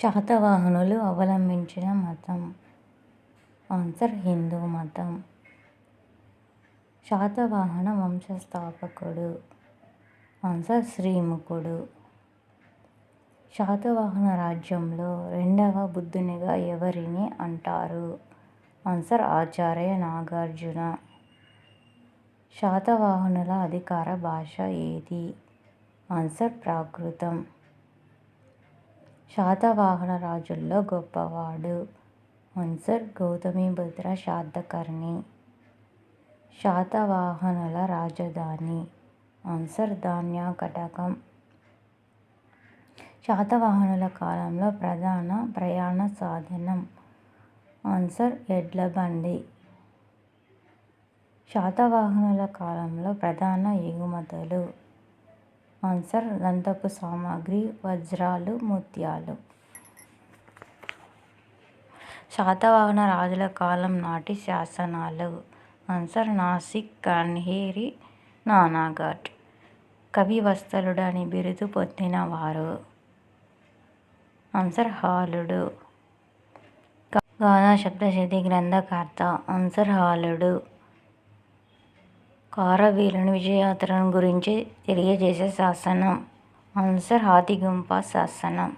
శాతవాహనులు అవలంబించిన మతం. ఆన్సర్ హిందూ మతం. శాతవాహన వంశస్థాపకుడు. ఆన్సర్ శ్రీముఖుడు. శాతవాహన రాజ్యంలో రెండవ బుద్ధునిగా ఎవరిని అంటారు? ఆన్సర్ ఆచార్య నాగార్జున. శాతవాహనుల అధికార భాష ఏది? ఆన్సర్ ప్రాకృతం. శాతవాహన రాజుల్లో గొప్పవాడు. ఆన్సర్ గౌతమిపుత్ర శాతకర్ణి. శాతవాహనుల రాజధాని. ఆన్సర్ ధాన్యకటకం. శాతవాహనుల కాలంలో ప్రధాన ప్రయాణ సాధనం. ఆన్సర్ ఎడ్లబండి. శాతవాహనుల కాలంలో ప్రధాన ఎగుమతులు. ఆన్సర్ దంతపు సామాగ్రి, వజ్రాలు, ముత్యాలు. శాతవాహన రాజుల కాలం నాటి శాసనాలు. ఆన్సర్ నాసిక్, కన్హేరి, నానాఘాట్. కవివత్సలుడు అని బిరుదు పొందినవారు. ఆన్సర్ హాలుడు. గాథా సప్తశతి గ్రంథకర్త. ఆన్సర్ హాలుడు. కారవీరుని విజయయాత్రను గురించి తెలియజేసే శాసనం. ఆన్సర్ హాథిగుంప శాసనం.